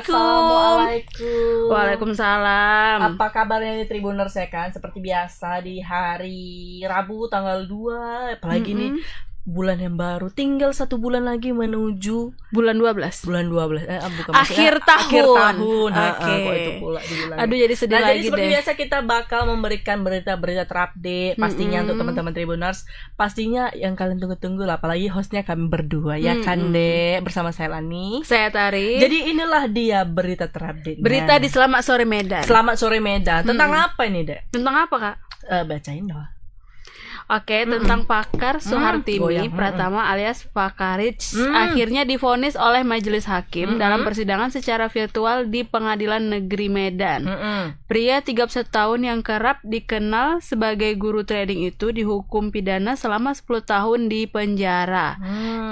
Assalamualaikum. Waalaikumsalam. Apa kabarnya di Tribuners ya kan? Seperti biasa di hari Rabu tanggal 2, apalagi nih bulan yang baru, tinggal 1 bulan lagi menuju bulan 12. Bulan 12. Bukan Akhir tahun. Akhir tahun. Oke. Kok itu pula dibilang. Aduh, jadi sedih Nah, lagi jadi seperti deh. biasa kita bakal memberikan berita-berita terupdate pastinya untuk teman-teman Tribuners. Pastinya yang kalian tunggu-tunggu lah, apalagi hostnya kami berdua ya kan, Dek, bersama saya Lani. Saya Tari. Jadi inilah dia berita terupdate. Berita di Selamat Sore Medan. Selamat Sore Medan. Tentang apa ini, Dek? Tentang apa, Kak? Bacain dong. Oke, tentang Pakar Suhartimi Goyang. Pratama alias Pakarich akhirnya divonis oleh majelis hakim dalam persidangan secara virtual di Pengadilan Negeri Medan. Pria 31 tahun yang kerap dikenal sebagai guru trading itu dihukum pidana selama 10 tahun di penjara.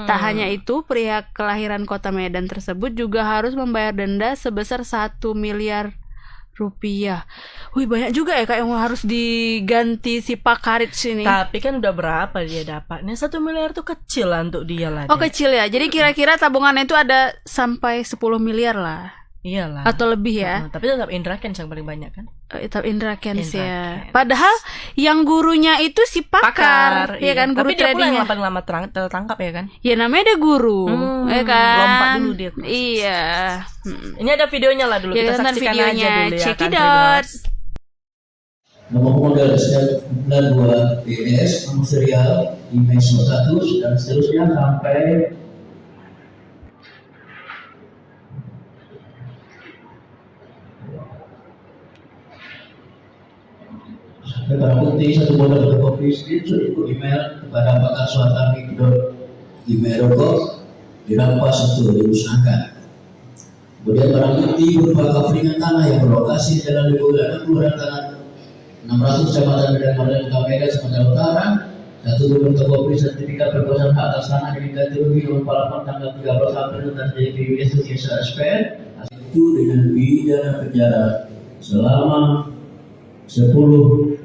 Tak hanya itu, pria kelahiran kota Medan tersebut juga harus membayar denda sebesar 1 miliar rupiah. Wih, banyak juga ya Kak yang harus diganti si Pakarich ini. Tapi kan udah berapa dia dapatnya? 1 miliar tuh kecil lah untuk dia lah. Oh, kecil ya. Jadi kira-kira tabungannya itu ada sampai 10 miliar lah. Iyalah. Atau lebih ya. Tapi tetap Indra Kents yang paling banyak kan? Tetap Indra Kents Indra ya. Kents. Padahal yang gurunya itu si Pakar, ya kan, guru Tapi dia pula tradingnya. yang paling lama tertangkap ya kan? Ya namanya dia guru, ya kan. Lompat dulu dia. Iya. Ini ada videonya lah dulu, Ya, kita tonton saksikan videonya. aja dulu ya kan. Cekidot. Nomor modal serial 2 BDS, nomor serial email status dan seterusnya sampai barang bukti 1 modal fotokopi screenshot itu email kepada pakarsuhartami.email.com dirampas untuk dimusnahkan. Kemudian barang bukti berupa kaflingan tanah yang berlokasi di Jalan Liburan Kelurahan Tanah 600 Kecamatan Medan Merdeka Kota Medan Sumatera Utara. 1 bulan fotokopi sertifikat perkosaan hak atas tanah yang diganti rugi nomor 8 tanggal 13 April tentang JPUS Jasa SPN itu dengan pidana penjara selama 10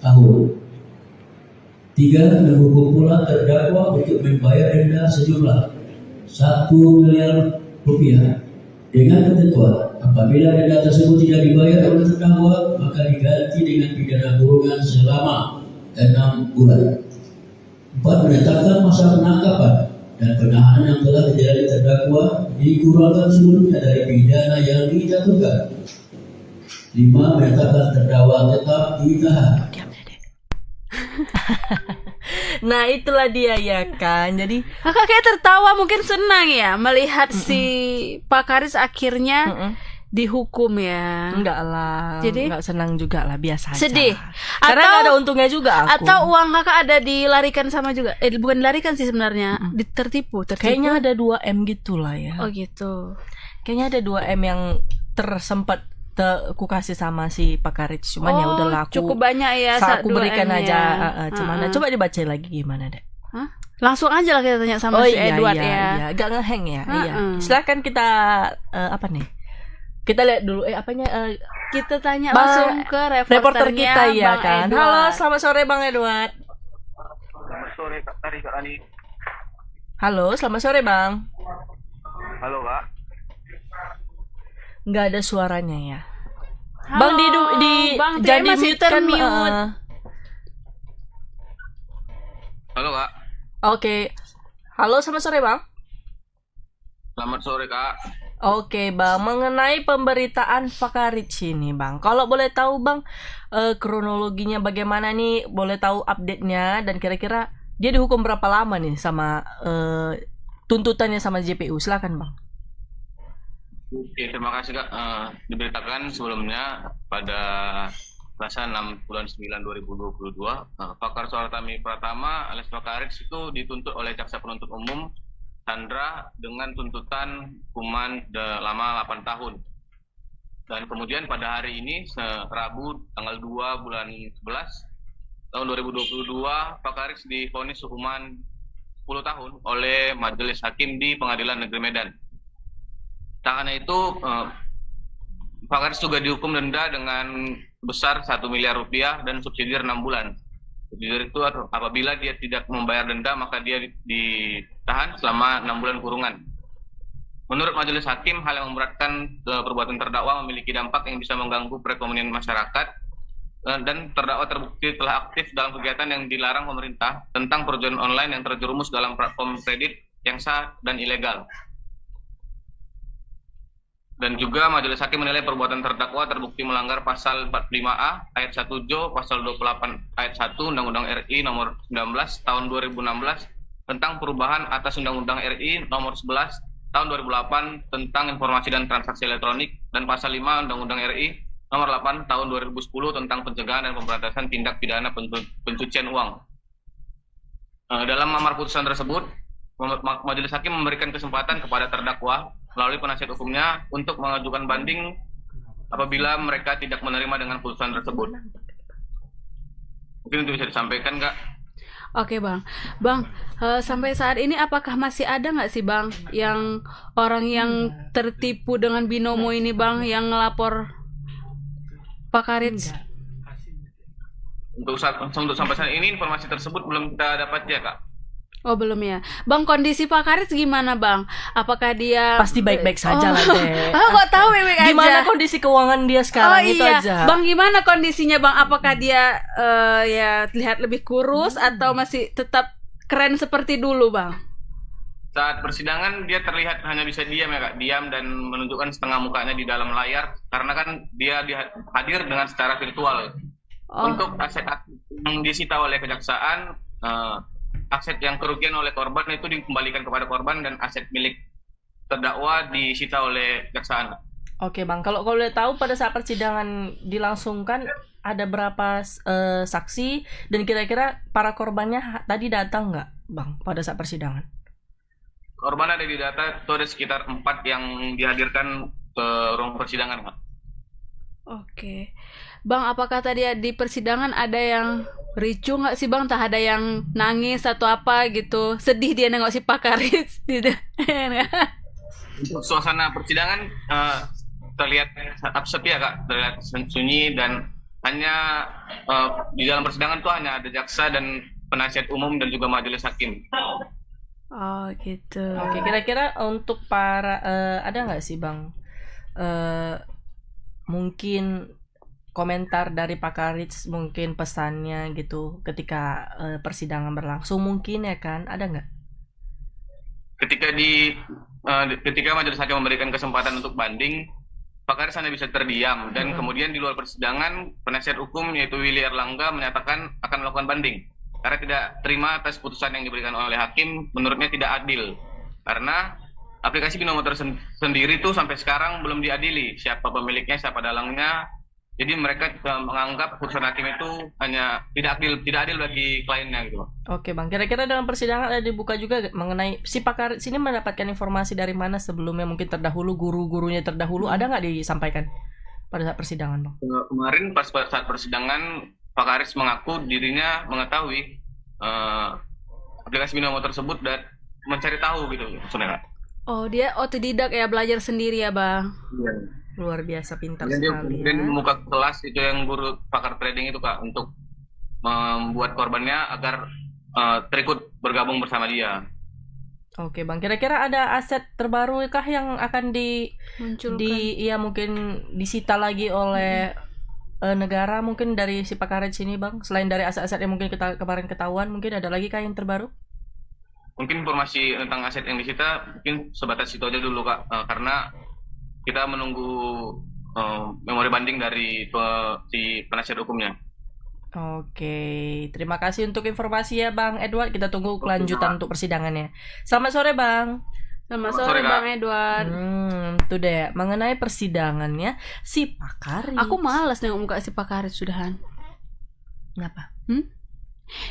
tahun. 3. Menghukum pula terdakwa untuk membayar denda sejumlah 1 miliar rupiah dengan ketentuan apabila denda tersebut tidak dibayar oleh terdakwa maka diganti dengan pidana kurungan selama 6 bulan. 4. Menetapkan masa penangkapan dan penahanan yang telah terjadi terdakwa dikurangkan seluruhnya dari pidana yang dijatuhkan. 5. Menetapkan terdakwa tetap ditahan. Nah, itulah dia ya kan. Jadi Kakak kayak tertawa, mungkin senang ya melihat si Pakarich akhirnya dihukum ya. enggak lah. Jadi? Enggak senang juga lah, biasa aja. Sedih. Karena Atau- nggak ada untungnya juga aku. Atau uang kakak ada dilarikan sama juga? Bukan dilarikan sih sebenarnya, tertipu. Kayaknya ada 2M gitu lah ya. Oh gitu. Kayaknya ada 2M yang tersempat aku kasih sama si Pakarich. Cuman ya udahlah, aku cukup banyak ya. aku berikan 2M aja. ya. Cuman coba dibaca lagi gimana deh. Hah? Langsung aja lah kita tanya sama si Edward ya. Iya, gak ngeheng ya. Iya. Heeh. Silakan kita apa nih? Kita lihat dulu apanya Kita tanya Bang- langsung ke reporter reporternya kita ya Bang kan. Edward. Halo, selamat sore Bang Edward. Selamat sore Kak Tari, Kak Ani. Halo, selamat sore Bang. Halo Kak. Nggak ada suaranya ya. Halo, Bang di Bang, dia jadi masih mute kan, termute. Halo Kak. Oke. Halo, selamat sore Bang. Selamat sore Kak. Oke Bang, mengenai pemberitaan Pakarich ini Bang, kalau boleh tahu Bang, kronologinya bagaimana nih? Boleh tahu update-nya dan kira-kira dia dihukum berapa lama nih sama tuntutannya sama JPU? Silakan Bang. Oke, terima kasih Kak. Diberitakan sebelumnya pada Selasa 6 bulan 9 2022, Pakar Suhartami Pratama alias Pakarich itu dituntut oleh Jaksa Penuntut Umum Chandra dengan tuntutan hukuman lama 8 tahun. Dan kemudian pada hari ini, Rabu tanggal 2 bulan 11 tahun 2022, Pakarich divonis hukuman 10 tahun oleh Majelis Hakim di Pengadilan Negeri Medan. Tak hanya itu, Pakarich juga dihukum denda dengan besar 1 miliar rupiah dan subsidiar 6 bulan. Subsidiar itu apabila dia tidak membayar denda maka dia ditahan selama 6 bulan kurungan. Menurut Majelis Hakim, hal yang memberatkan perbuatan terdakwa memiliki dampak yang bisa mengganggu perekonomian masyarakat, dan terdakwa terbukti telah aktif dalam kegiatan yang dilarang pemerintah tentang perjudian online yang terjerumus dalam platform kredit yang sah dan ilegal. Dan juga Majelis Hakim menilai perbuatan terdakwa terbukti melanggar pasal 45A ayat 1 Jo, pasal 28 ayat 1 Undang-Undang RI nomor 19 tahun 2016 tentang perubahan atas Undang-Undang RI nomor 11 tahun 2008 tentang informasi dan transaksi elektronik, dan pasal 5 Undang-Undang RI nomor 8 tahun 2010 tentang pencegahan dan pemberantasan tindak pidana pencucian uang. Dalam amar putusan tersebut, Majelis Hakim memberikan kesempatan kepada terdakwa melalui penasihat hukumnya untuk mengajukan banding apabila mereka tidak menerima dengan putusan tersebut. Mungkin itu bisa disampaikan, Kak. Oke Bang, sampai saat ini apakah masih ada nggak sih Bang yang orang yang tertipu dengan binomo ini Bang yang ngelapor Pak Karits? Untuk sampai saat ini informasi tersebut belum kita dapat ya, Kak. Oh belum ya, Bang. Kondisi Pak Karits gimana Bang? Apakah dia Pasti baik-baik saja lah deh. Kok tahu baik-baik aja? Gimana kondisi keuangan dia sekarang itu iya. aja. Bang, gimana kondisinya Bang? Apakah dia ya terlihat lebih kurus atau masih tetap keren seperti dulu Bang? Saat persidangan dia terlihat hanya bisa diam ya, Kak. Diam dan menunjukkan setengah mukanya di dalam layar karena kan dia hadir dengan secara virtual. Untuk aset yang disita oleh kejaksaan, aset yang kerugian oleh korban itu dikembalikan kepada korban dan aset milik terdakwa disita oleh kejaksaan. Oke Bang, kalau boleh tahu pada saat persidangan dilangsungkan ada berapa saksi dan kira-kira para korbannya tadi datang nggak Bang pada saat persidangan? Korban ada di data itu ada sekitar 4 yang dihadirkan ke ruang persidangan, Kak. Oke. Bang, apakah tadi di persidangan ada yang ricu nggak sih Bang? Tak ada yang nangis atau apa gitu? Sedih dia nengok si Pak Karits gitu. Untuk suasana persidangan terlihat sepi ya, Kak. Terlihat sunyi dan hanya di dalam persidangan tuh hanya ada jaksa dan penasihat umum dan juga majelis hakim. Oh gitu. Oke, kira-kira untuk para ada nggak sih Bang mungkin komentar dari Pak Karits, mungkin pesannya gitu ketika persidangan berlangsung mungkin ya kan, ada nggak? Ketika majelis hakim memberikan kesempatan untuk banding, Pak Karits hanya bisa terdiam dan kemudian di luar persidangan penasihat hukum yaitu Willy Erlangga menyatakan akan melakukan banding karena tidak terima atas putusan yang diberikan oleh hakim, menurutnya tidak adil karena aplikasi binomo sendiri tuh sampai sekarang belum diadili siapa pemiliknya, siapa dalangnya. Jadi mereka menganggap putusan hakim itu hanya tidak adil bagi kliennya gitu. Oke Bang, kira-kira dalam persidangan ada dibuka juga mengenai si Pak Karits ini mendapatkan informasi dari mana sebelumnya, mungkin terdahulu guru-gurunya terdahulu ada nggak disampaikan pada saat persidangan Bang? Kemarin pas saat persidangan Pak Karits mengaku dirinya mengetahui aplikasi binomo tersebut dan mencari tahu gitu maksudnya. Oh dia otodidak ya, belajar sendiri ya Bang? Iya. Luar biasa pintar Dia sekali ya. kemudian membuka kelas itu yang guru pakar trading itu Kak untuk membuat korbannya agar terikut bergabung bersama dia. Oke Bang, kira-kira ada aset terbaru kah yang akan Munculkan. mungkin disita lagi oleh negara mungkin dari si Pak Karits ini Bang? Selain dari aset-aset yang mungkin kita kemarin ketahuan, mungkin ada lagi kah yang terbaru? Mungkin informasi tentang aset yang disita mungkin sebatas itu aja dulu Kak, karena kita menunggu memori banding dari si penasihat hukumnya. Oke, terima kasih untuk informasi ya Bang Edward. Kita tunggu kelanjutan untuk persidangannya. Selamat sore Bang. Selamat sore Bang Edward. Itu deh mengenai persidangannya si Pak Karits. Aku malas nengok muka si Pak Karits sudahan. Kenapa?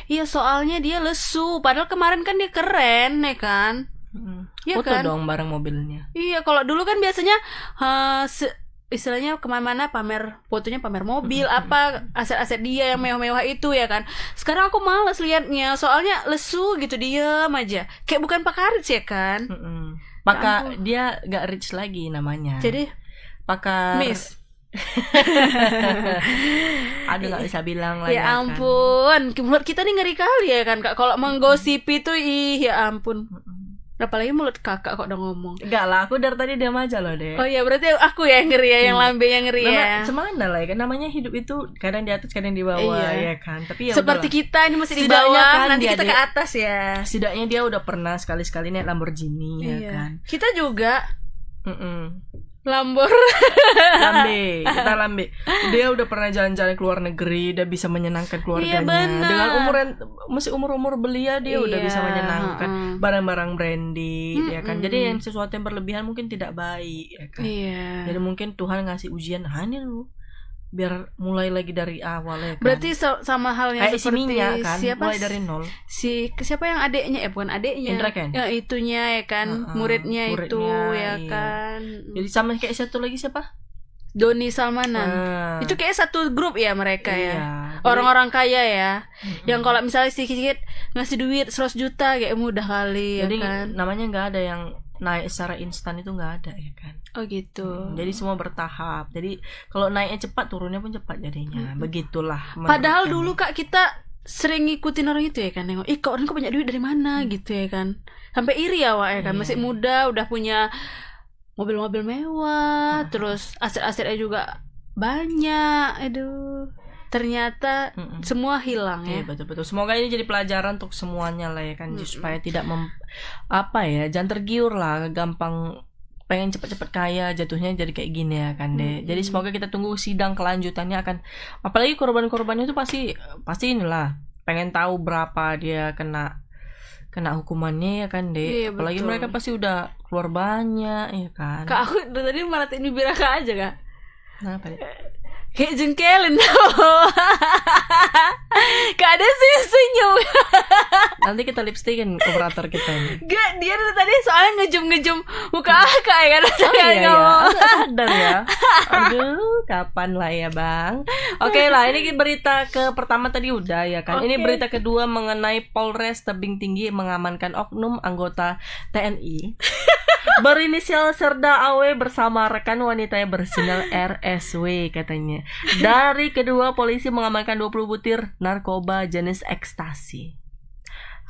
Iya soalnya dia lesu. Padahal kemarin kan dia keren ya kan. Iya Foto kan? dong bareng mobilnya. Iya, kalau dulu kan biasanya istilahnya kemana-mana fotonya pamer mobil, apa aset-aset dia yang mewah-mewah itu ya kan. Sekarang aku malas liatnya, soalnya lesu gitu, diam aja. Kayak bukan Pak Karits ya kan. Maka dia gak rich lagi namanya. Jadi Pakar Miss. Aduh gak bisa bilang lagi. Ya ampun, mulut kita nih ngeri kali ya kan Kak. Kalau menggosipi tuh ya ampun. Apalagi mulut kakak kok udah ngomong. Enggak lah, aku dari tadi diam aja loh, Dek. Oh iya, berarti aku ya yang ngeri ya, yang lambe yang ngeri ya. Semana lah ya kan, namanya hidup itu kadang di atas kadang di bawah ya kan. Tapi ya seperti udahlah. kita ini masih di Setidaknya bawah, kan nanti dia kita ke atas ya. Setidaknya dia udah pernah sekali-sekali naik Lamborghini ya kan. Kita juga Lambor. Kita lambe. Dia udah pernah jalan-jalan ke luar negeri, udah bisa menyenangkan keluarganya. benar. Dengan masih umur belia dia udah bisa menyenangkan barang-barang branded ya kan. Jadi yang sesuatu yang berlebihan mungkin tidak baik ya kan. Jadi mungkin Tuhan ngasih ujian, ini lu biar mulai lagi dari awal ya kan. Berarti sama halnya kayak seperti si Minyak kan, siapa mulai dari nol. Siapa yang adeknya bukan adeknya. Indra kan? Ya itunya ya kan, muridnya itu ya iya. kan. Jadi sama kayak satu lagi siapa? Doni Salmanan. Itu kayak satu grup ya mereka ya. Orang-orang kaya ya. Yang kalau misalnya sedikit ngasih duit 100 juta kayak mudah kali jadi, ya kan. namanya nggak ada yang naik secara instan, itu nggak ada ya kan. Oh gitu. Jadi semua bertahap. Jadi kalau naiknya cepat, turunnya pun cepat jadinya. Begitulah. Padahal dulu Kak kita sering ngikutin orang itu ya kan, nengok, kok orang kok banyak duit dari mana gitu ya kan. Sampai iri ya Wak ya kan, masih muda udah punya mobil-mobil mewah, terus aset-asetnya juga banyak. Aduh. Ternyata semua hilang ya. Betul-betul. Semoga ini jadi pelajaran untuk semuanya lah ya kan, supaya tidak jangan tergiur lah, gampang pengen cepat-cepat kaya, jatuhnya jadi kayak gini ya kan deh. Jadi semoga kita tunggu sidang kelanjutannya akan, apalagi korban-korbannya itu pasti inilah pengen tahu berapa dia kena hukumannya ya kan deh. Apalagi mereka pasti udah keluar banyak ya kan. Kak aku dari tadi maratin bibir Kak aja Kak. Kenapa deh? Kayak jengkelin Kak ada senyum. Nanti kita lipstikin operator kita ini. Gak, dia dari tadi soalnya ngejum muka Kak ya kan. Sadar ya. Aduh, kapan lah ya Bang. Oke lah, ini berita ke pertama tadi udah ya kan. Ini berita kedua mengenai Polres Tebing Tinggi mengamankan oknum anggota TNI berinisial Serda AW bersama rekan wanita yang bersinyal RSW katanya. Dari kedua, polisi mengamankan 20 butir narkoba jenis ekstasi.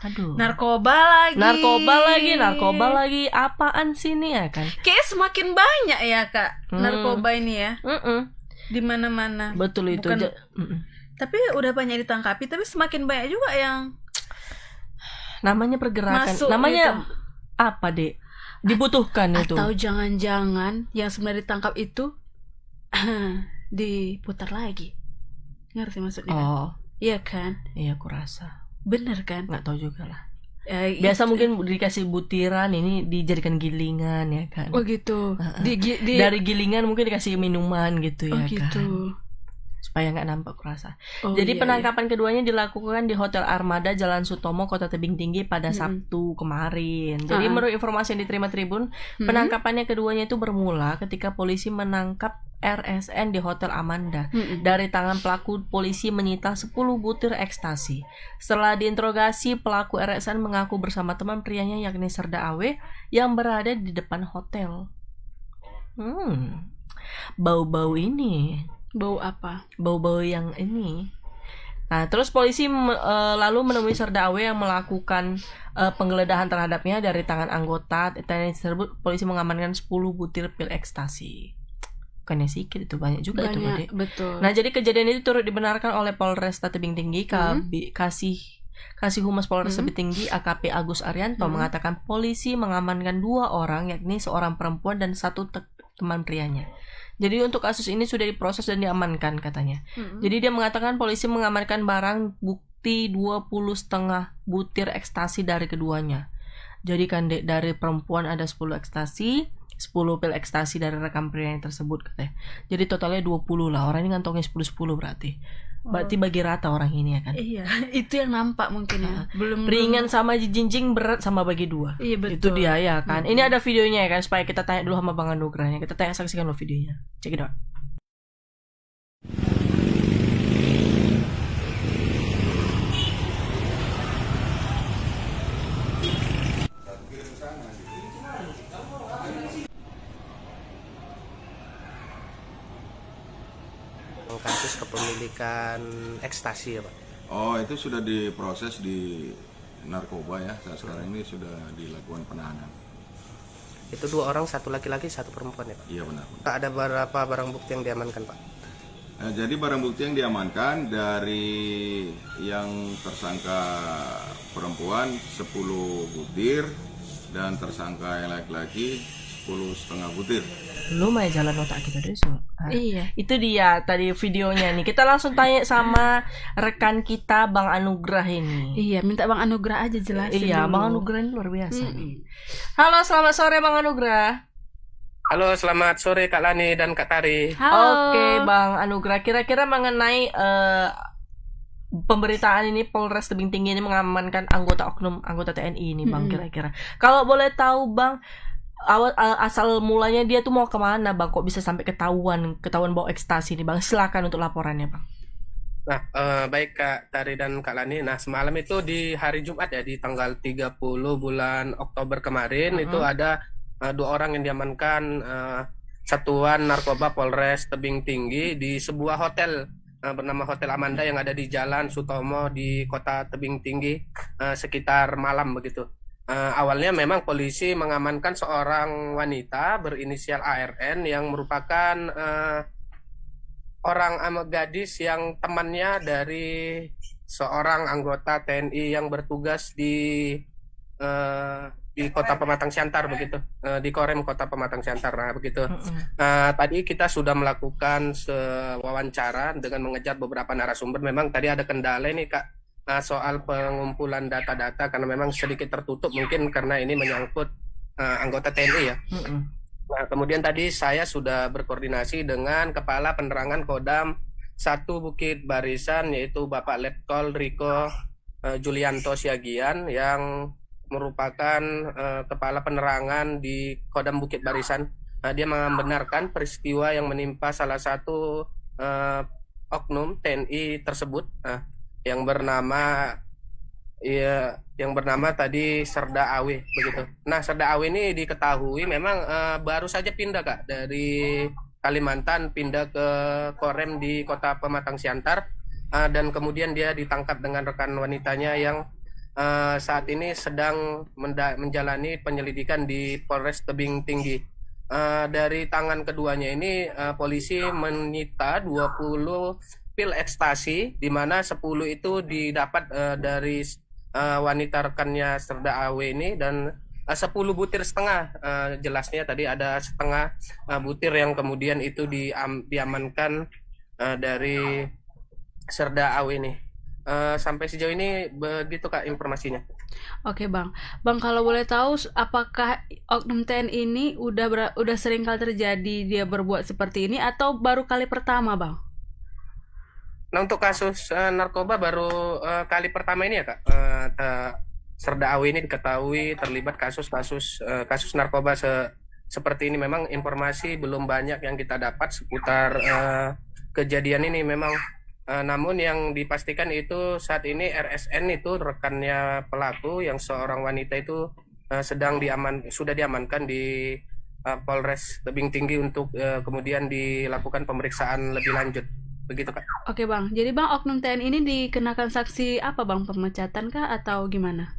Aduh. Narkoba lagi. Apaan sih nih ya kan? Kayak semakin banyak ya Kak narkoba ini ya. Di mana-mana. Betul itu. Tapi udah banyak ditangkapi, tapi semakin banyak juga yang namanya pergerakan. Masuk namanya gitu. Apa, Dek? Dibutuhkan itu. Atau jangan-jangan yang sebenarnya ditangkap itu diputar lagi. Ngerti maksudnya? Oh, iya kan? Iya, aku rasa. Bener kan? Nggak tahu juga lah. Biasa mungkin dikasih butiran, ini dijadikan gilingan ya kan. Oh gitu. Dari gilingan mungkin dikasih minuman gitu ya gitu. kan. Supaya nggak nampak rasa. Jadi penangkapan keduanya dilakukan di Hotel Armada Jalan Sutomo, Kota Tebing Tinggi pada Sabtu kemarin. Jadi menurut informasi yang diterima Tribun, penangkapannya keduanya itu bermula ketika polisi menangkap RSN di Hotel Amanda. Dari tangan pelaku, polisi menyita 10 butir ekstasi. Setelah diinterogasi, pelaku RSN mengaku bersama teman prianya yakni Serda AW yang berada di depan hotel. Bau-bau ini. Bau apa? Bau-bau yang ini. Nah, terus polisi lalu menemui Serda AW yang melakukan penggeledahan terhadapnya. Dari tangan anggota TNI tersebut, polisi mengamankan 10 butir pil ekstasi. Bukannya sedikit, itu banyak juga itu, Bade. Betul. Nah, jadi kejadian itu turut dibenarkan oleh Polres Tebing Tinggi. Kasih Humas Polres Tebing Tinggi AKP Agus Arianto mengatakan polisi mengamankan 2 orang, yakni seorang perempuan dan 1 teman prianya. Jadi untuk kasus ini sudah diproses dan diamankan katanya. Jadi dia mengatakan polisi mengamankan barang bukti 20,5 butir ekstasi dari keduanya. Jadi kan dari perempuan ada 10 ekstasi, 10 pil ekstasi dari rekan pria yang tersebut katanya. Jadi totalnya 20 lah. Orang ini ngantongnya 10 berarti. Berarti bagi rata orang ini ya kan. Iya, itu yang nampak mungkin ya. Belum ringan sama jinjing, berat sama bagi 2. Iya betul. Itu dia ya kan. Ini ada videonya ya kan, supaya kita tanya dulu sama Bang Anugrahnya. Kita tanya, saksikan lo videonya. Check it out. Kasus kepemilikan ekstasi ya Pak? Oh, itu sudah diproses di narkoba ya. Saat sekarang ini sudah dilakukan penahanan. Itu 2 orang, 1 laki-laki, 1 perempuan ya Pak? Iya benar. Pak, ada berapa barang bukti yang diamankan Pak? Nah, jadi barang bukti yang diamankan dari yang tersangka perempuan 10 butir dan tersangka yang laki-laki 10,5 butir. Lumayan jalan otak kita deh so. Iya. Itu dia tadi videonya nih. Kita langsung tanya sama rekan kita Bang Anugrah ini. Iya, minta Bang Anugrah aja jelasin. Iya, dulu. Bang Anugrah ini luar biasa nih. Halo, selamat sore Bang Anugrah. Halo, selamat sore Kak Lani dan Kak Tari. Halo. Oke, Bang Anugrah, kira-kira mengenai pemberitaan ini Polres Tebing Tinggi ini mengamankan anggota TNI ini, Bang, kira-kira. Kalau boleh tahu, Bang, asal mulanya dia tuh mau kemana, Bang? Kok bisa sampai ketahuan bawa ekstasi nih, Bang? Silakan untuk laporannya, Bang. Nah, baik Kak Tari dan Kak Lani. Nah, semalam itu di hari Jumat ya, di tanggal 30 bulan Oktober kemarin, itu ada 2 orang yang diamankan Satuan Narkoba Polres Tebing Tinggi di sebuah hotel bernama Hotel Amanda yang ada di Jalan Sutomo di Kota Tebing Tinggi sekitar malam begitu. Awalnya memang polisi mengamankan seorang wanita berinisial ARN yang merupakan orang gadis yang temannya dari seorang anggota TNI yang bertugas di Kota Pematang Siantar begitu, di Korem Kota Pematang Siantar. Nah begitu. Tadi kita sudah melakukan wawancara dengan mengejar beberapa narasumber. Memang tadi ada kendala nih Kak, soal pengumpulan data-data karena memang sedikit tertutup mungkin karena ini menyangkut anggota TNI ya. Nah kemudian tadi saya sudah berkoordinasi dengan Kepala Penerangan Kodam 1 Bukit Barisan, yaitu Bapak Letkol Riko Julianto Siagian yang merupakan kepala penerangan di Kodam Bukit Barisan. Dia membenarkan peristiwa yang menimpa salah satu oknum TNI tersebut yang bernama tadi Serda Awe begitu. Nah, Serda Awe ini diketahui memang baru saja pindah Kak dari Kalimantan, pindah ke Korem di Kota Pematang Siantar, dan kemudian dia ditangkap dengan rekan wanitanya yang saat ini sedang menjalani penyelidikan di Polres Tebing Tinggi. Dari tangan keduanya ini polisi menyita 20 pil ekstasi, di mana 10 itu didapat dari wanita rekannya Serda Awe ini, dan 10 butir setengah, jelasnya tadi ada setengah butir yang kemudian itu diamankan dari Serda Awe ini. Sampai sejauh ini begitu Kak informasinya. Oke Bang, kalau boleh tahu apakah oknum TNI ini udah sering kali terjadi dia berbuat seperti ini atau baru kali pertama Bang? Nah untuk kasus narkoba baru kali pertama ini ya Kak. Serda Awe ini diketahui terlibat kasus narkoba seperti ini. Memang informasi belum banyak yang kita dapat seputar kejadian ini memang. Namun yang dipastikan itu saat ini RSN itu rekannya pelaku yang seorang wanita itu sudah diamankan di Polres Tebing Tinggi untuk kemudian dilakukan pemeriksaan lebih lanjut. Begitu Kak. Oke Bang, jadi Bang oknum TNI ini dikenakan sanksi apa Bang? Pemecatan kah atau gimana?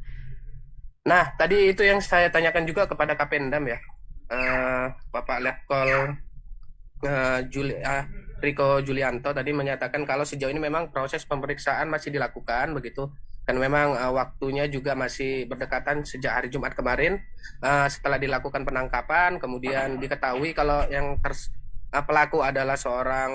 Nah tadi itu yang saya tanyakan juga kepada Kapendam ya, Bapak Letkol Riko Julianto tadi menyatakan kalau sejauh ini memang proses pemeriksaan masih dilakukan begitu, kan memang waktunya juga masih berdekatan sejak hari Jumat kemarin. Setelah dilakukan penangkapan kemudian diketahui kalau yang pelaku adalah seorang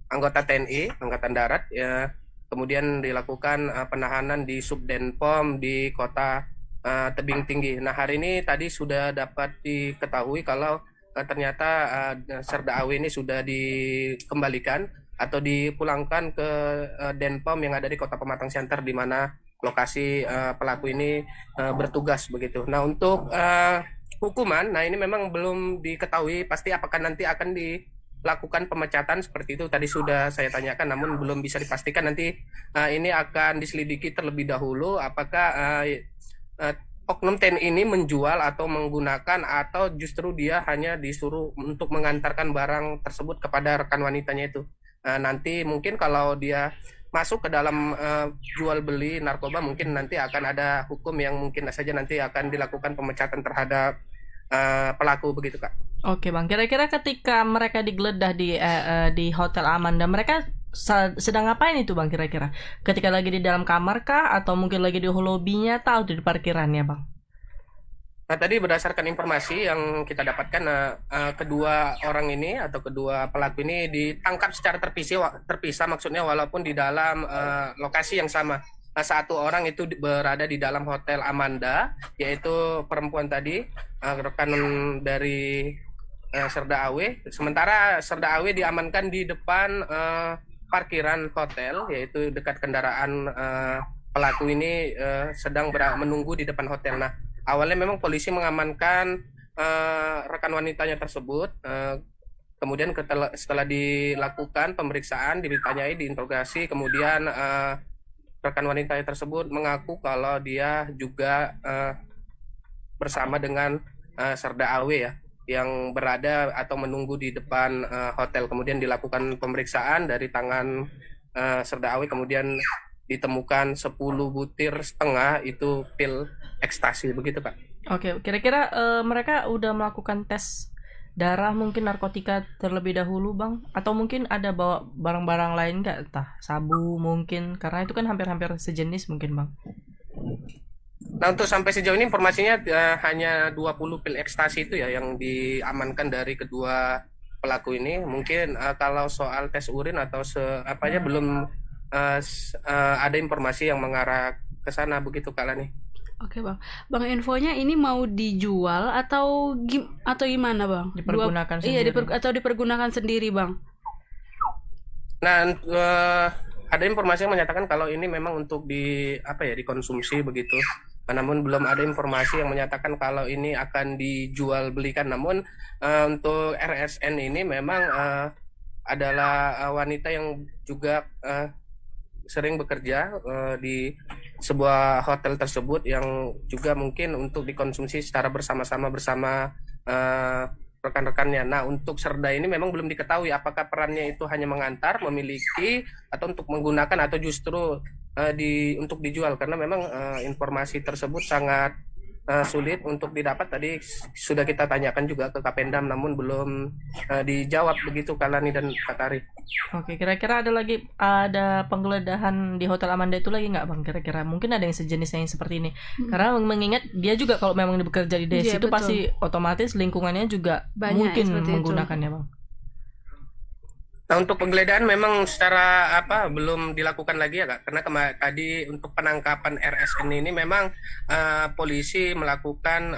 anggota TNI Angkatan Darat ya, kemudian dilakukan penahanan di Subdenpom di Kota Tebing Tinggi. Nah hari ini tadi sudah dapat diketahui kalau ternyata Serda Awe ini sudah dikembalikan atau dipulangkan ke Denpom yang ada di Kota Pematang Siantar, di mana lokasi pelaku ini bertugas begitu. Nah untuk hukuman, nah ini memang belum diketahui pasti apakah nanti akan dilakukan pemecatan seperti itu. Tadi sudah saya tanyakan, namun belum bisa dipastikan. Nanti ini akan diselidiki terlebih dahulu apakah oknum TNI ini menjual atau menggunakan atau justru dia hanya disuruh untuk mengantarkan barang tersebut kepada rekan wanitanya itu. Nanti mungkin kalau dia masuk ke dalam jual beli narkoba, mungkin nanti akan ada hukum yang mungkin saja nanti akan dilakukan pemecatan terhadap pelaku begitu Kak. Oke Bang, kira-kira ketika mereka digeledah di Hotel Amanda, mereka sedang ngapain itu Bang kira-kira? Ketika lagi di dalam kamar kah? Atau mungkin lagi di lobbynya atau di parkirannya Bang? Nah, tadi berdasarkan informasi yang kita dapatkan, kedua orang ini atau kedua pelaku ini ditangkap secara terpisah maksudnya, walaupun di dalam lokasi yang sama. Nah, satu orang itu berada di dalam Hotel Amanda, yaitu perempuan tadi, rekan dari Serda Awe. Sementara Serda Awe diamankan di depan parkiran hotel, yaitu dekat kendaraan pelaku ini sedang menunggu di depan hotel. Nah, awalnya memang polisi mengamankan rekan wanitanya tersebut. Kemudian setelah dilakukan pemeriksaan, ditanyai, diinterogasi, kemudian rekan wanitanya tersebut mengaku kalau dia juga bersama dengan Serda Awe ya, yang berada atau menunggu di depan hotel. Kemudian dilakukan pemeriksaan dari tangan Serda Awe, kemudian ditemukan 10 butir setengah itu pil ekstasi begitu Pak. Oke, kira-kira mereka udah melakukan tes darah mungkin narkotika terlebih dahulu Bang? Atau mungkin ada bawa barang-barang lain nggak? Entah sabu mungkin, karena itu kan hampir-hampir sejenis mungkin Bang. Nah, untuk sampai sejauh ini informasinya hanya 20 pil ekstasi itu ya yang diamankan dari kedua pelaku ini. Mungkin kalau soal tes urin atau belum ada informasi yang mengarah ke sana begitu Kak Lani. Oke Bang. Bang, infonya ini mau dijual atau gimana Bang? Dipergunakan sendiri. Iya, atau dipergunakan sendiri Bang. Nah, ada informasi yang menyatakan kalau ini memang untuk dikonsumsi begitu. Namun belum ada informasi yang menyatakan kalau ini akan dijual belikan. Namun untuk RSN ini memang adalah wanita yang juga sering bekerja di sebuah hotel tersebut, yang juga mungkin untuk dikonsumsi secara bersama-sama bersama rekan-rekannya. Nah, untuk Serda ini memang belum diketahui apakah perannya itu hanya mengantar, memiliki, atau untuk menggunakan, atau justru untuk dijual, karena memang informasi tersebut sangat sulit untuk didapat. Tadi sudah kita tanyakan juga ke Kapendam, namun belum dijawab begitu Kalani dan Kak Tari. Oke, kira-kira ada penggeledahan di Hotel Amanda itu lagi nggak Bang? Kira-kira mungkin ada yang sejenisnya yang seperti ini. Karena mengingat dia juga kalau memang bekerja di Iya, situ betul. pasti otomatis lingkungannya juga Banyak mungkin seperti itu. menggunakannya Bang. Nah, untuk penggeledahan memang secara belum dilakukan lagi ya Kak, karena tadi untuk penangkapan RSN ini memang polisi melakukan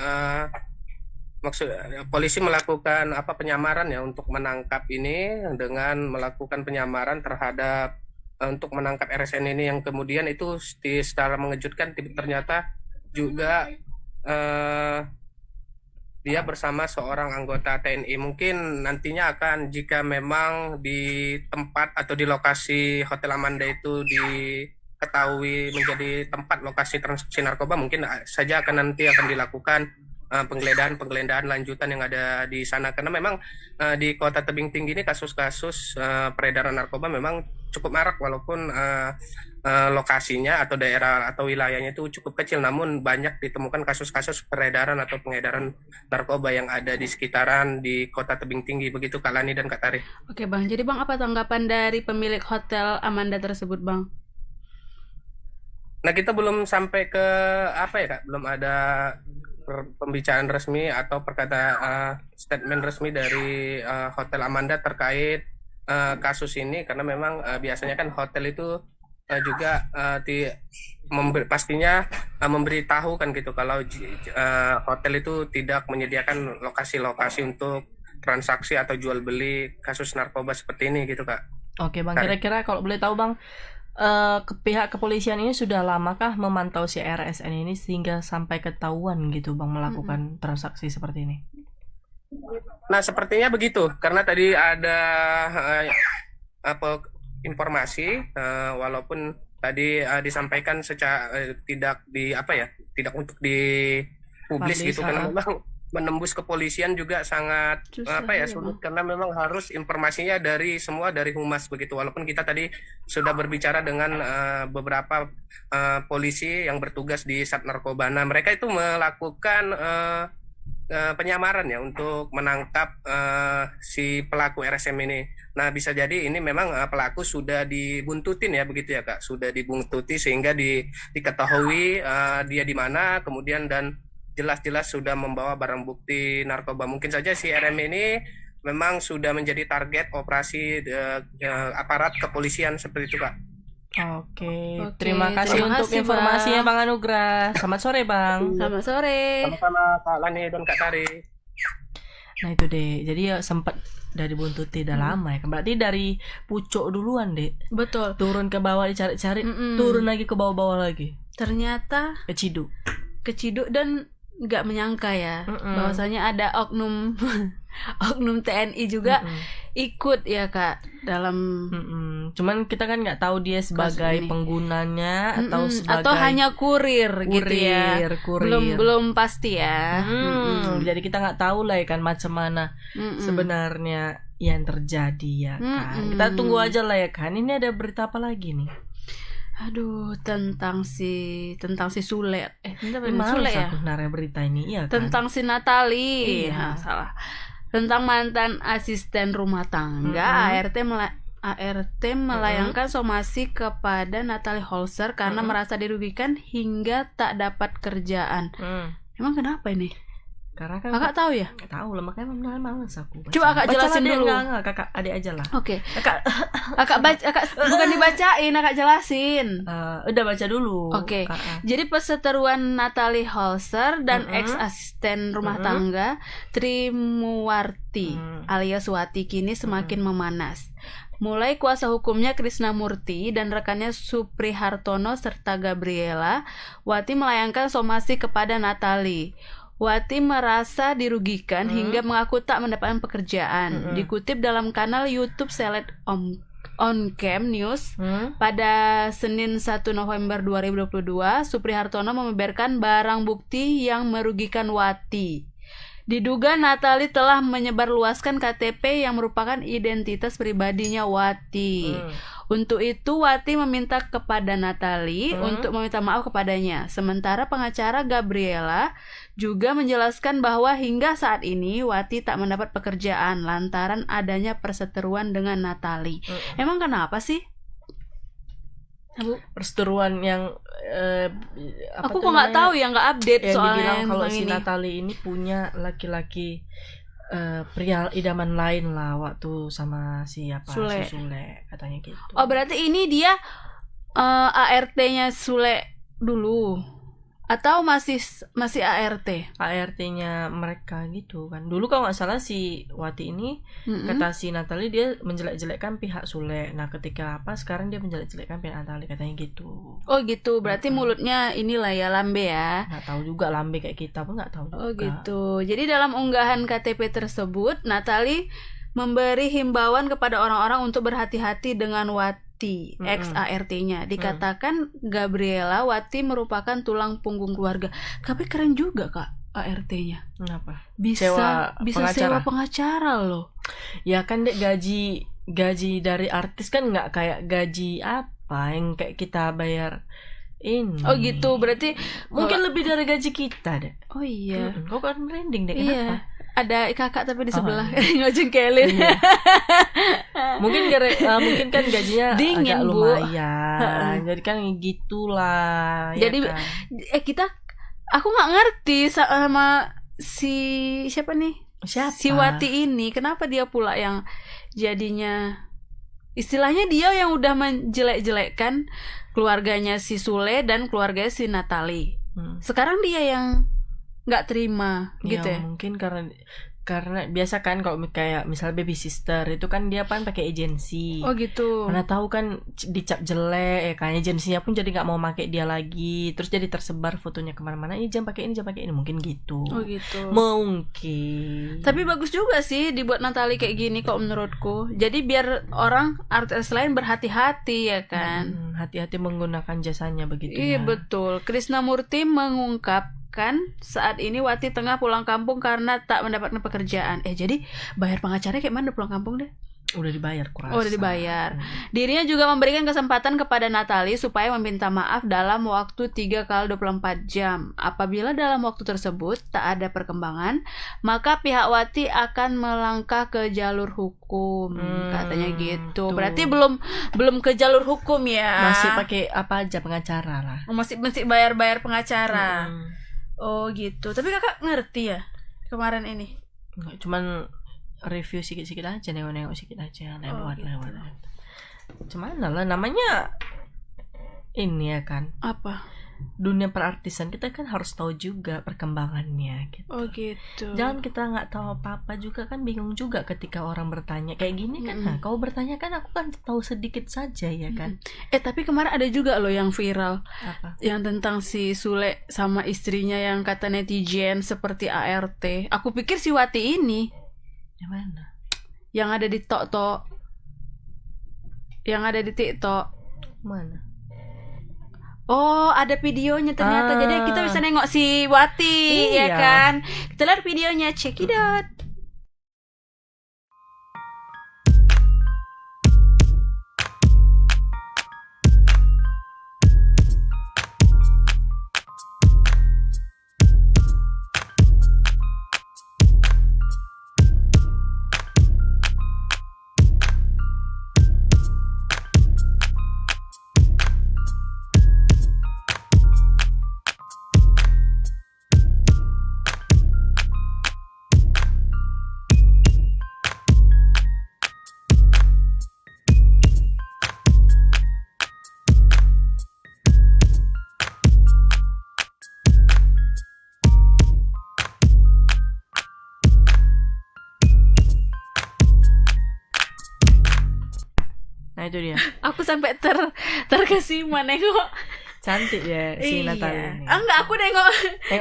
penyamaran ya untuk menangkap ini, dengan melakukan penyamaran terhadap untuk menangkap RSN ini, yang kemudian itu secara mengejutkan ternyata juga dia bersama seorang anggota TNI. Mungkin nantinya akan, jika memang di tempat atau di lokasi Hotel Amanda itu diketahui menjadi tempat lokasi transaksi narkoba, mungkin saja nanti akan dilakukan penggeledahan lanjutan yang ada di sana, karena memang di Kota Tebing Tinggi ini kasus-kasus peredaran narkoba memang cukup marak, walaupun lokasinya atau daerah atau wilayahnya itu cukup kecil, namun banyak ditemukan kasus-kasus peredaran atau pengedaran narkoba yang ada di sekitaran di Kota Tebing Tinggi begitu Kak Lani dan Kak Tari. Oke Bang, jadi Bang, apa tanggapan dari pemilik Hotel Amanda tersebut Bang? Nah, kita belum sampai ke Kak, belum ada pembicaraan resmi atau statement resmi dari Hotel Amanda terkait kasus ini, karena memang biasanya kan hotel itu juga pastinya memberitahu kan gitu kalau hotel itu tidak menyediakan lokasi-lokasi untuk transaksi atau jual beli kasus narkoba seperti ini gitu Kak. Oke Bang, kira-kira kalau boleh tahu Bang, pihak kepolisian ini sudah lamakah memantau si RSN ini sehingga sampai ketahuan gitu Bang melakukan transaksi seperti ini? Nah, sepertinya begitu, karena tadi ada informasi, walaupun tadi disampaikan secara tidak untuk dipublis gitu, karena memang menembus kepolisian juga sangat Susah sulit karena memang harus informasinya dari humas begitu. Walaupun kita tadi sudah berbicara dengan beberapa polisi yang bertugas di Sat Narkobana, mereka itu melakukan penyamaran ya untuk menangkap si pelaku RSM ini. Nah, bisa jadi ini memang pelaku sudah dibuntutin ya begitu ya Kak, sudah dibuntuti sehingga diketahui dia di mana, kemudian dan jelas-jelas sudah membawa barang bukti narkoba. Mungkin saja si RM ini memang sudah menjadi target operasi aparat kepolisian seperti itu Kak. Oke, Oke, terima kasih terima untuk kasih, informasinya Bang. Bang Anugrah. Selamat sore Bang. Selamat sore. Sama-sama Kak Lani dan Kak Tari. Nah itu deh, jadi ya sempat dari buntuti udah lama ya kan. Berarti dari pucuk duluan deh, Betul. turun ke bawah dicari-cari, Mm-mm. turun lagi ke bawah-bawah lagi, Ternyata ke Ciduk. keciduk dan nggak menyangka ya bahwasanya ada oknum oknum TNI juga ikut ya Kak dalam Cuman kita kan nggak tahu dia sebagai ini. penggunanya atau sebagai atau hanya kurir gitu ya. kurir. Belum pasti ya. Jadi kita nggak tahu lah ya kan macam mana sebenarnya yang terjadi ya kan. Kita tunggu aja lah ya kan. Ini ada berita apa lagi nih? Aduh, tentang si Sule. Males Sule ya? aku narik berita ini, iya kan? Tentang si Natali. Iya. Salah. Tentang mantan asisten rumah tangga, ART melayangkan somasi kepada Natalie Holzer karena merasa dirugikan hingga tak dapat kerjaan. Emang kenapa ini? Karena kan Kakak tahu ya? nggak tahu lah, makanya males aku baca. Coba Kakak jelasin dulu. Enggak, kakak adik aja lah. Oke. Kakak Kakak bukan dibacain, Kakak jelasin. udah baca dulu. Oke. Kakak. Jadi perseteruan Natalie Holzer dan ex asisten rumah tangga Trimuwarti alias Wati kini semakin memanas. Mulai kuasa hukumnya Krisnamurti dan rekannya Supri Hartono serta Gabriela, Wati melayangkan somasi kepada Natalie. Wati merasa dirugikan hingga mengaku tak mendapatkan pekerjaan. Dikutip dalam kanal YouTube Seleb On Cam News, pada Senin 1 November 2022, Supri Hartono membeberkan barang bukti yang merugikan Wati. Diduga Natalie telah menyebarluaskan KTP yang merupakan identitas pribadinya Wati. Untuk itu Wati meminta kepada Natalie untuk meminta maaf kepadanya. Sementara pengacara Gabriela juga menjelaskan bahwa hingga saat ini Wati tak mendapat pekerjaan lantaran adanya perseteruan dengan Natalie. Emang kenapa sih? Perseteruan yang Aku kok nggak tahu ya, nggak update yang soalnya dibilang kalau tentang si ini. Natalie ini punya laki-laki pria idaman lain lah waktu sama siapa Sule. si Sule katanya gitu. Oh berarti ini dia ART-nya Sule dulu atau masih ART? ART-nya mereka gitu kan. Dulu kalau nggak salah si Wati ini kata si Natalie dia menjelek-jelekkan pihak Sule. Nah ketika sekarang dia menjelek-jelekkan pihak Natalie katanya gitu. Oh gitu, berarti mulutnya inilah ya lambe ya. Nggak tahu juga lambe kayak kita pun nggak tahu juga. Oh gitu. Jadi dalam unggahan KTP tersebut, Natalie memberi himbauan kepada orang-orang untuk berhati-hati dengan Wati, ex ART-nya. Dikatakan Gabriela Wati merupakan tulang punggung keluarga. Tapi keren juga Kak ART-nya. Kenapa? Bisa pengacara. sewa pengacara loh. Ya kan dek, gaji dari artis kan nggak kayak gaji apa yang kayak kita bayar ini. Oh gitu, berarti Mungkin lebih dari gaji kita deh. Oh iya. Kok kan merinding deh, kenapa? Iya. Ada kakak tapi di sebelah ngojengkelin. Iya. Mungkin kan gajinya Dingin, agak Bu. lumayan. Jadi kan gitulah. Jadi ya kan? aku nggak ngerti sama si siapa nih? Siapa? Si Wati ini kenapa dia pula yang jadinya istilahnya dia yang udah menjelek-jelekkan keluarganya si Sule dan keluarganya si Natalie. Sekarang dia yang nggak terima gitu ya. Mungkin karena biasa kan kalau kayak misal baby sister itu kan dia kan pakai agensi. Oh gitu. Mana tahu kan dicap jelek ya kan, agensinya pun jadi nggak mau pakai dia lagi, terus jadi tersebar fotonya kemana-mana. Jangan pakai ini, mungkin gitu. Oh gitu. Mungkin. Tapi bagus juga sih dibuat Natalie kayak gini kok menurutku. Jadi biar orang artis lain berhati-hati ya kan. Hati-hati menggunakan jasanya begitu. Iya ya. betul. Krisnamurti mengungkap mengatakan saat ini Wati tengah pulang kampung karena tak mendapatkan pekerjaan. Jadi bayar pengacara kayak mana pulang kampung deh? Udah dibayar kurasa. Oh, udah dibayar. Dirinya juga memberikan kesempatan kepada Natali supaya meminta maaf dalam waktu 3x24 jam. Apabila dalam waktu tersebut tak ada perkembangan, maka pihak Wati akan melangkah ke jalur hukum, katanya gitu. Tuh. Berarti belum ke jalur hukum ya. Masih pakai apa aja pengacara lah. Masih bayar pengacara. Oh, gitu. Tapi Kakak ngerti ya kemarin ini? Enggak, cuman review sikit-sikit aja, nengok-nengok sikit aja, lewat. Cuman lah namanya ini ya kan. Apa? Dunia perartisan kita kan harus tahu juga perkembangannya gitu. Oh gitu. Jangan kita nggak tahu apa-apa juga kan, bingung juga ketika orang bertanya kayak gini kan. Nah, kau bertanya kan aku kan tahu sedikit saja ya kan. Tapi kemarin ada juga loh yang viral. Apa? Yang tentang si Sule sama istrinya yang kata netizen seperti ART. Aku pikir si Wati ini Yang mana? yang ada di TikTok. Yang ada di TikTok. Mana? Oh, ada videonya ternyata. Jadi kita bisa nengok si Wati, Iya. ya kan? Kita lihat videonya, check it out. Nah itu dia. Aku sampai terkesima nengok. Cantik ya si Natali ini. Enggak, aku nengok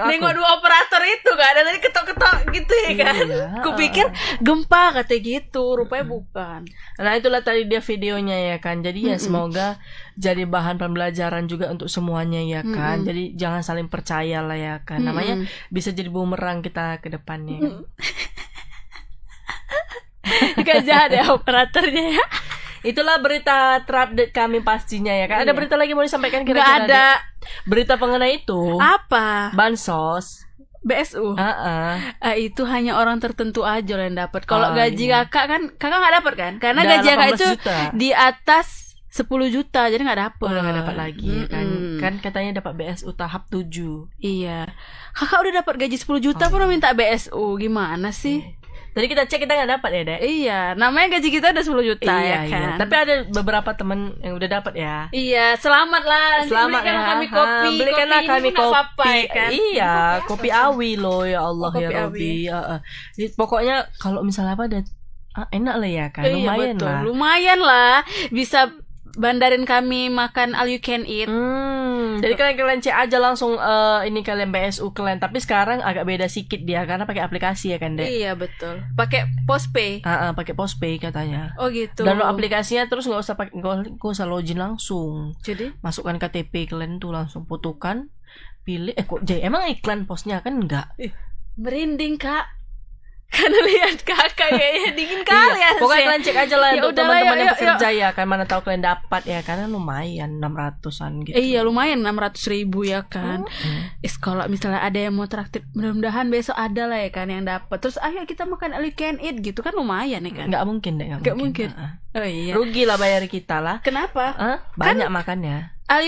Nengok aku. dua operator itu kan. Dan tadi ketok-ketok gitu ya kan. Iya. Kupikir gempa katanya gitu, rupanya bukan. Nah itulah tadi dia videonya ya kan. Jadi ya semoga jadi bahan pembelajaran juga untuk semuanya ya kan. Jadi jangan saling percaya lah ya kan. Namanya bisa jadi bumerang kita ke depannya kan. Gak jahat ya operatornya ya. Itulah berita terupdate kami pastinya ya kan. Ada berita lagi mau disampaikan Gak kira-kira? ada. Dek? Berita mengenai itu. Apa? Bansos. BSU. Itu hanya orang tertentu aja loh yang dapat. Kalau gaji iya. kakak nggak dapat kan? Karena Udah gaji kakak 18 itu juta. di atas 10 juta, jadi nggak dapat. Udah gak dapat lagi ya kan. Kan katanya dapat BSU tahap 7. Iya. Kakak udah dapat gaji 10 juta pun minta BSU. Gimana sih? Tadi kita cek kita gak dapat ya, Dek. Iya, namanya gaji kita udah 10 juta ya kan. Iya. Tapi ada beberapa temen yang udah dapat ya. Iya, selamat lah. Selamat belikan ya. kami kopi. Belikanlah Kopi kami ini pun nggak kopi. apa-apa, ya kan? Iya, kopi awi loh ya Allah Oh, ya kopi Robbi. Jadi, pokoknya kalau misalnya apa ada enak lah ya kan. Iya, Lumayan betul. lah. Lumayan lah. Bisa bandarin kami makan all you can eat. Jadi kalian cek aja langsung ini kalian BSU kalian. Tapi sekarang agak beda sedikit dia karena pakai aplikasi ya kan, Dek. Iya, betul. Pakai postpay. Pakai postpay katanya. Oh gitu. Download aplikasinya terus nggak usah login langsung. Jadi Masukkan KTP kalian tuh langsung fotokan, pilih. Kok jadi emang iklan posnya kan enggak? merinding Kak. Karena lihat kakak kayaknya dingin kali ya. Pokoknya kalian cek aja lah Ya untuk udahlah, teman-teman yang yuk. bekerja ya kan, mana tahu kalian dapat ya karena lumayan 600-an gitu. Iya lumayan 600.000 ya kan. Kalau misalnya ada yang mau traktir, mudah-mudahan besok ada lah ya kan yang dapat. Terus ayo kita makan all you can eat gitu kan lumayan ya kan. Nggak mungkin deh, Nggak mungkin. Oh iya. Rugi lah bayar kita lah. Kenapa? Banyak makannya. All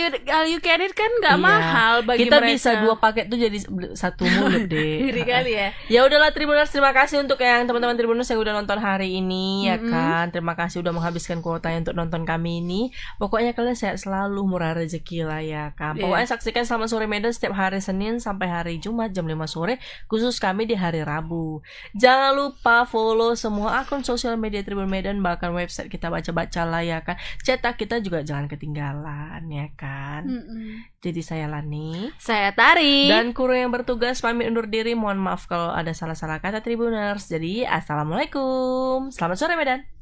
you can eat kan nggak Iya. mahal bagi Kita mereka. bisa 2 paket tuh jadi 1 mulut deh. Ngeri kali ya. Ya udahlah Tribuners, terima kasih untuk yang teman-teman Tribuners yang udah nonton hari ini ya kan. Terima kasih udah menghabiskan kuotanya untuk nonton kami ini. Pokoknya kalian sehat selalu, murah rezeki lah ya kan. Pokoknya saksikan Selamat Sore Medan setiap hari Senin sampai hari Jumat jam 5 sore, khusus kami di hari Rabu. Jangan lupa follow semua akun sosial media Tribun Medan, bahkan website kita baca-baca lah ya kan. Cetak kita juga jangan ketinggalan ya kan. Jadi saya Lani, Saya Tari. dan kru yang bertugas pamit undur diri. Mohon maaf kalau ada salah-salah kata Tribuners. Jadi assalamualaikum, selamat sore Medan.